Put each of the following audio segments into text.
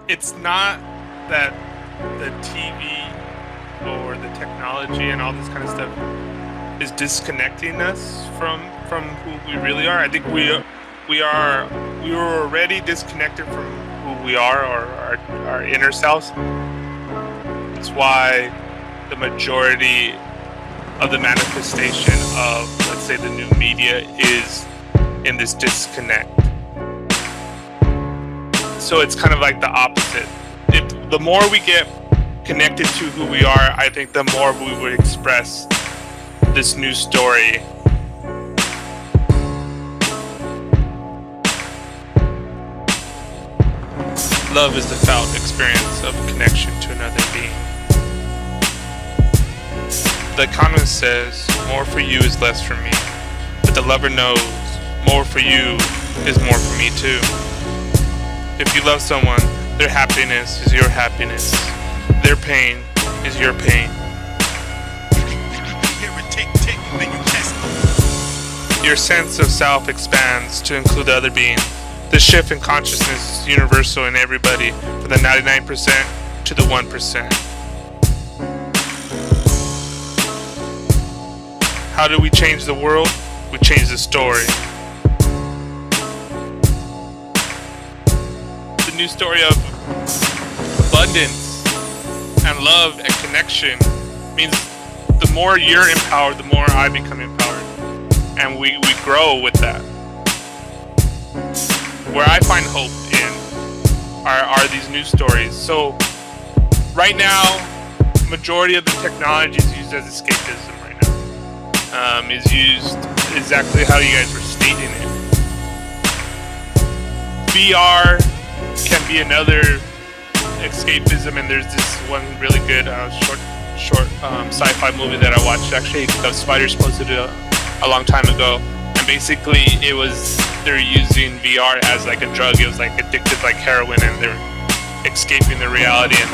it's not that the TV or the technology and all this kind of stuff is disconnecting us from who we really are. I think we were already disconnected from who we are, or our inner selves. That's why the majority of the manifestation of, let's say, the new media is in this disconnect. So it's kind of like the opposite. The more we get connected to who we are, I think the more we would express this new story. Love is the felt experience of connection to another being. The economist says, more for you is less for me. But the lover knows, more for you is more for me too. If you love someone, their happiness is your happiness. Their pain is your pain. Your sense of self expands to include the other being. The shift in consciousness is universal in everybody, from the 99% to the 1%. How do we change the world? We change the story. The new story of abundance and love and connection means the more you're empowered, the more I become empowered. And we grow with that. Where I find hope in are these news stories. So right now, majority of the technology is used as escapism right now. Is used exactly how you guys were stating it. VR can be another escapism, and there's this one really good short sci-fi movie that I watched. Actually, the Spiders posted it a long time ago, and basically they're using VR as like a drug. It was like addictive like heroin, and they're escaping the reality, and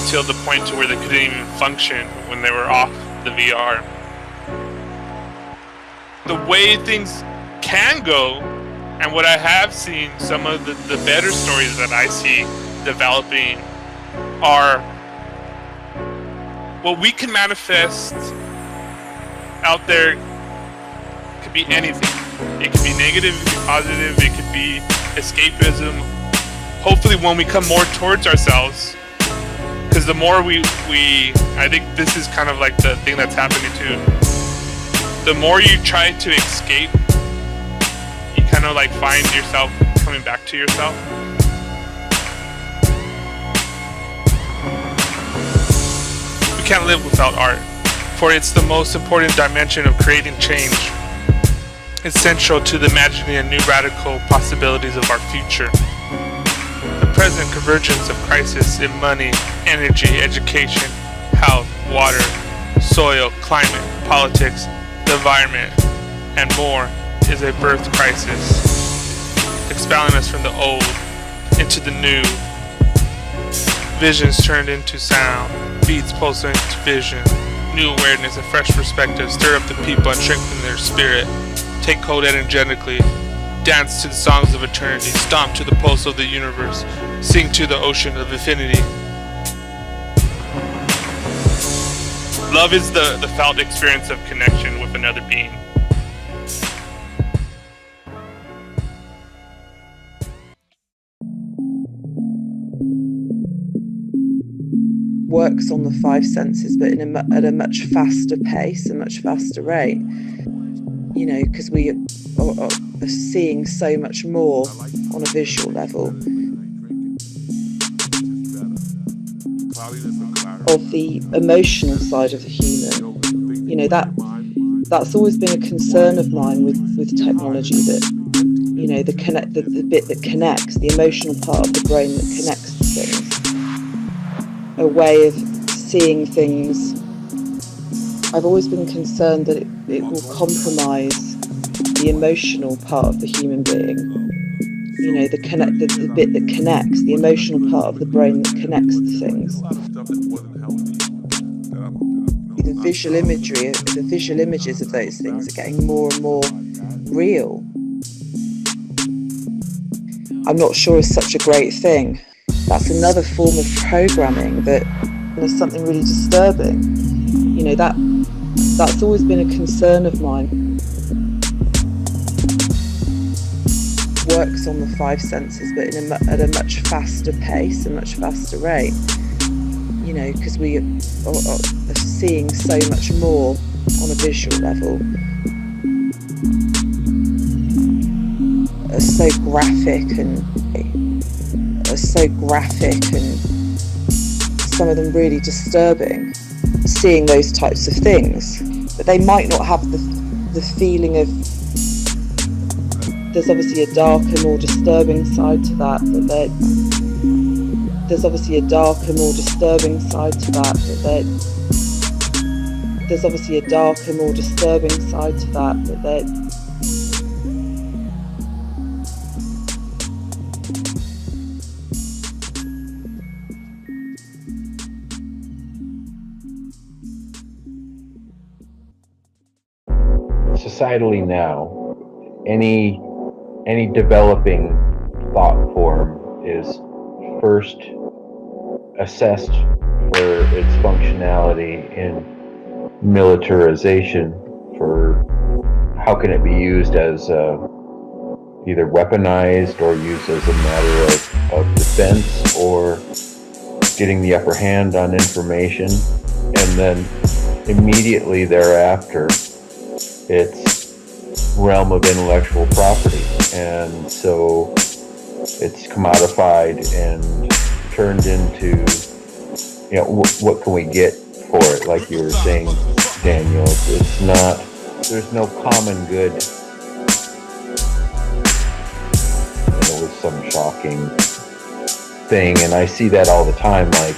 until the point to where they couldn't even function when they were off the VR. The way things can go, and what I have seen, some of the better stories that I see developing are what we can manifest out there. Could be anything. It could be negative, it could be positive, it could be escapism. Hopefully when we come more towards ourselves, because the more I think this is kind of like the thing that's happening too. The more you try to escape, you kind of like find yourself coming back to yourself. We can't live without art, for it's the most important dimension of creating change. Essential to the imagining a new radical possibilities of our future. The present convergence of crisis in money, energy, education, health, water, soil, climate, politics, the environment, and more is a birth crisis, expelling us from the old into the new. Visions turned into sound, beats pulsing into vision, new awareness and fresh perspective stir up the people and strengthen their spirit. Take hold energetically, dance to the songs of eternity, stomp to the pulse of the universe, sing to the ocean of infinity. Love is the felt experience of connection with another being. Works on the five senses, but at a much faster pace, a much faster rate. You know, because we are seeing so much more on a visual level of the emotional side of the human. You know, that's always been a concern of mine with technology, that, you know, the bit that connects, the emotional part of the brain that connects to things, a way of seeing things. I've always been concerned that it will compromise the emotional part of the human being. You know, the bit that connects, the emotional part of the brain that connects to things. The visual images of those things are getting more and more real. I'm not sure it's such a great thing. that's another form of programming that is something really disturbing. You know, that's always been a concern of mine. Works on the five senses, but at a much faster pace, a much faster rate. You know, because we are seeing so much more on a visual level. Are so graphic and some of them really disturbing. Seeing those types of things, but they might not have the feeling of. There's obviously a darker, more disturbing side to that. There's obviously a darker, more disturbing side to that. There's obviously a darker, more disturbing side to that. Societally now, any developing thought form is first assessed for its functionality in militarization, for how can it be used as either weaponized or used as a matter of defense or getting the upper hand on information, and then immediately thereafter it's realm of intellectual property, and so it's commodified and turned into, you know, what can we get for it? Like you were saying, Daniel, it's not. There's no common good. And it was some shocking thing, and I see that all the time. Like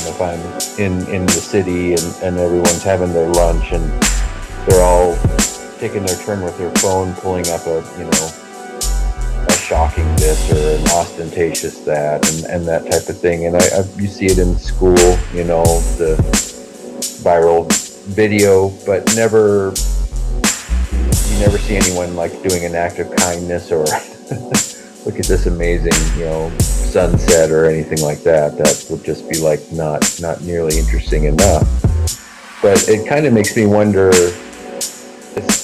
if I'm in the city and everyone's having their lunch and they're all taking their turn with their phone, pulling up a shocking this or an ostentatious that, and that type of thing. And you see it in school, you know, the viral video, but you never see anyone like doing an act of kindness or look at this amazing, you know, sunset or anything like that. That would just be like not nearly interesting enough. But it kind of makes me wonder,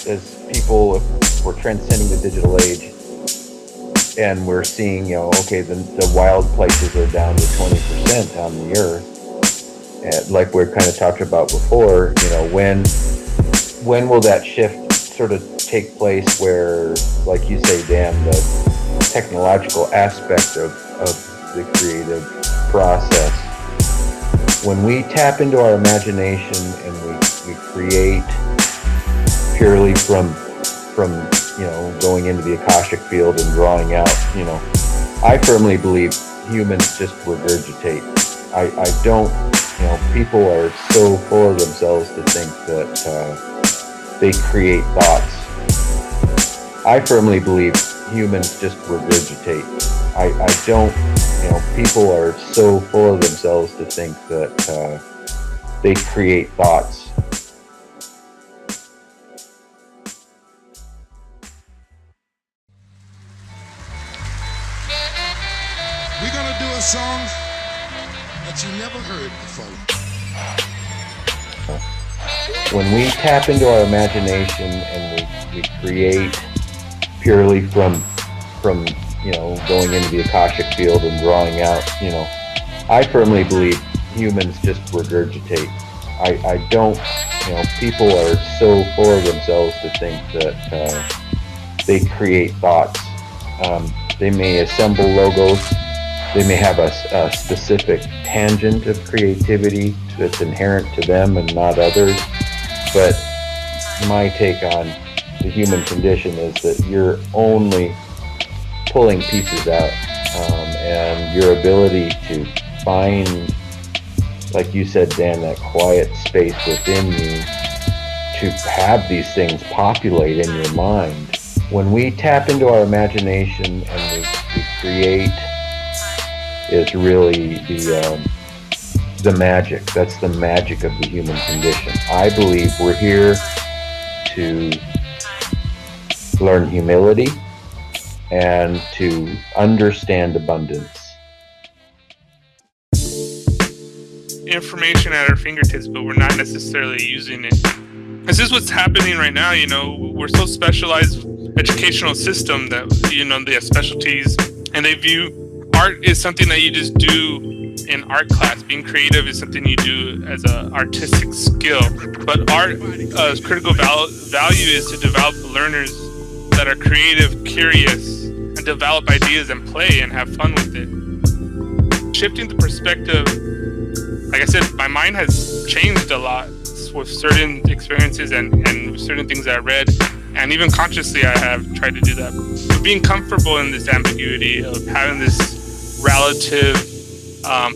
as people, if we're transcending the digital age and we're seeing, you know, okay, the wild places are down to 20% on the earth, and like we kind of talked about before, you know, when will that shift sort of take place where, like you say, Dan, the technological aspect of the creative process, when we tap into our imagination and we create purely from you know, going into the Akashic field and drawing out, you know, I firmly believe humans just regurgitate. I don't, you know, people are so full of themselves to think that they create thoughts. I firmly believe humans just regurgitate. I don't, you know, people are so full of themselves to think that they create thoughts. We're gonna do a song that you never heard before. When we tap into our imagination and we create purely from you know, going into the Akashic field and drawing out, you know, I firmly believe humans just regurgitate. I don't, you know, people are so full of themselves to think that they create thoughts. They may assemble logos. They may have a specific tangent of creativity that's inherent to them and not others. But my take on the human condition is that you're only pulling pieces out, and your ability to find, like you said, Dan, that quiet space within you to have these things populate in your mind. When we tap into our imagination and we create, is really the magic. That's the magic of the human condition. I believe we're here to learn humility and to understand abundance. information at our fingertips, but we're not necessarily using it. This is what's happening right now. We're so specialized educational system that, they have specialties, and they view art is something that you just do in art class. Being creative is something you do as an artistic skill. But art, critical value is to develop learners that are creative, curious, and develop ideas and play and have fun with it. Shifting the perspective, like I said, my mind has changed a lot with certain experiences and certain things that I read, and even consciously I have tried to do that. But being comfortable in this ambiguity of having this relative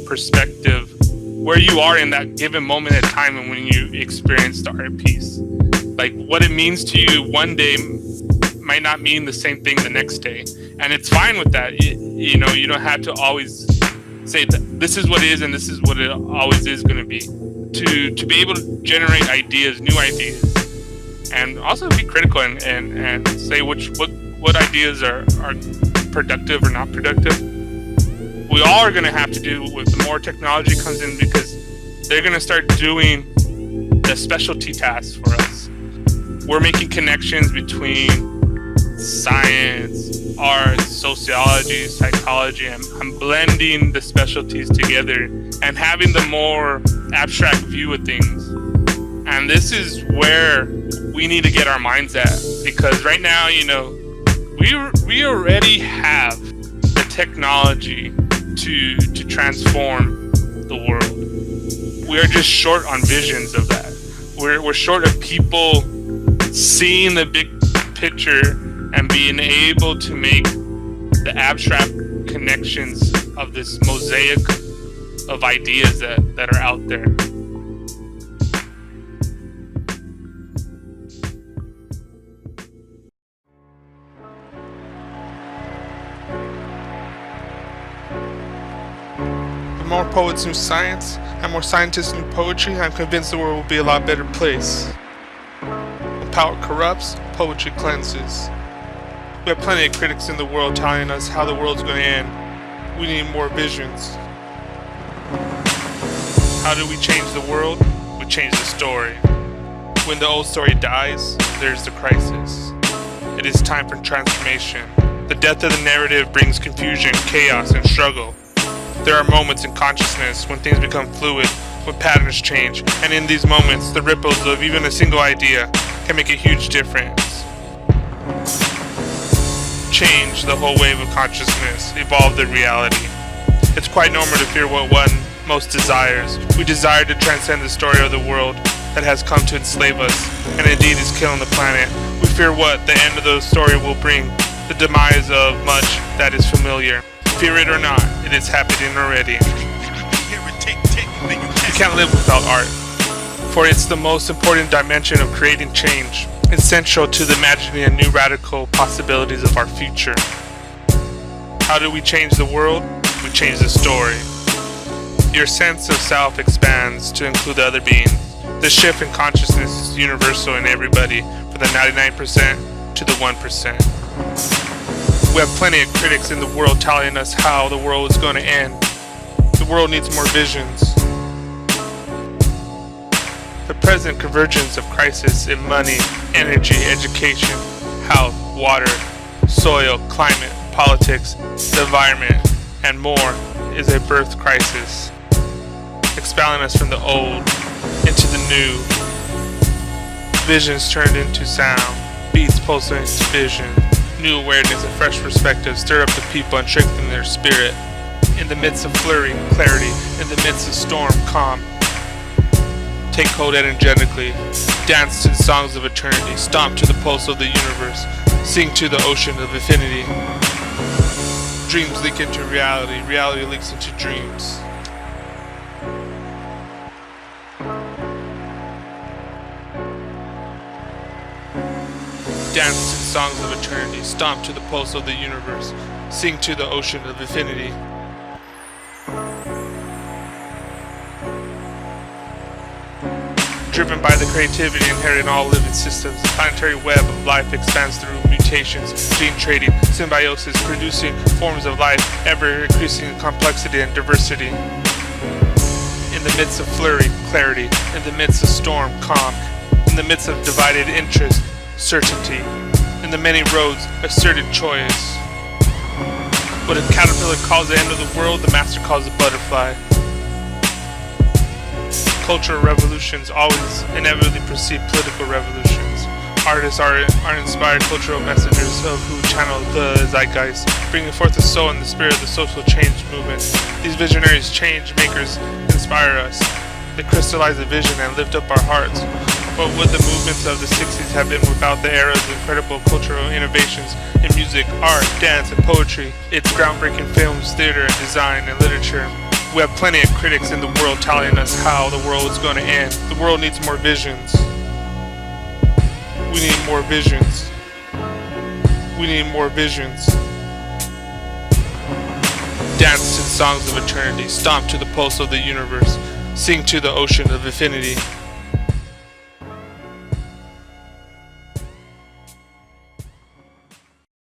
perspective where you are in that given moment in time and when you experience the art piece. Like, what it means to you one day might not mean the same thing the next day. And it's fine with that. You don't have to always say that this is what it is and this is what it always is going to be. To be able to generate ideas, new ideas, and also be critical and say what ideas are productive or not productive. We all are going to have to do with the more technology comes in, because they're going to start doing the specialty tasks for us. We're making connections between science, art, sociology, psychology, and I'm blending the specialties together and having the more abstract view of things. And this is where we need to get our minds at, because right now, we already have the technology to transform the world. We are just short on visions of that. We're short of people seeing the big picture and being able to make the abstract connections of this mosaic of ideas that are out there. The more poets knew science and more scientists knew poetry, I'm convinced the world will be a lot better place. When power corrupts, poetry cleanses. We have plenty of critics in the world telling us how the world's going to end. We need more visions. How do we change the world? We change the story. When the old story dies, there's the crisis. It is time for transformation. The death of the narrative brings confusion, chaos, and struggle. There are moments in consciousness when things become fluid, when patterns change, and in these moments, the ripples of even a single idea can make a huge difference. Change the whole wave of consciousness, evolve the reality. It's quite normal to fear what one most desires. We desire to transcend the story of the world that has come to enslave us, and indeed is killing the planet. We fear what the end of the story will bring, the demise of much that is familiar. Fear it or not, it is happening already. You can't live without art, for it's the most important dimension of creating change. It's central to the imagining and new radical possibilities of our future. How do we change the world? We change the story. Your sense of self expands to include the other beings. The shift in consciousness is universal in everybody, from the 99% to the 1%. We have plenty of critics in the world telling us how the world is going to end. The world needs more visions. The present convergence of crisis in money, energy, education, health, water, soil, climate, politics, the environment, and more is a birth crisis, expelling us from the old into the new. Visions turned into sound, beats pulsing into vision. New awareness and fresh perspectives stir up the people and strengthen their spirit. In the midst of flurry, clarity. In the midst of storm, calm. Take hold energetically. Dance to the songs of eternity. Stomp to the pulse of the universe. Sing to the ocean of infinity. Dreams leak into reality. Reality leaks into dreams. Dance to the songs of eternity, stomp to the pulse of the universe, sing to the ocean of infinity. Driven by the creativity inherent in all living systems, the planetary web of life expands through mutations, gene trading, symbiosis, producing forms of life ever increasing in complexity and diversity. In In the midst of flurry, clarity. In the midst of storm, calm. In the midst of divided interest, certainty. In the many roads, asserted choice. What a caterpillar calls the end of the world, the master calls a butterfly. Cultural revolutions always inevitably precede political revolutions. Artists are inspired cultural messengers of who channel the zeitgeist, bringing forth the soul and the spirit of the social change movement. These visionaries, change makers, inspire us. They crystallize a vision and lift up our hearts. What would the movements of the 60s have been without the era's incredible cultural innovations in music, art, dance, and poetry, its groundbreaking films, theater, and design, and literature? We have plenty of critics in the world telling us how the world is going to end. The world needs more visions. We need more visions. We need more visions. Dance to the songs of eternity. Stomp to the pulse of the universe. Sing to the ocean of infinity.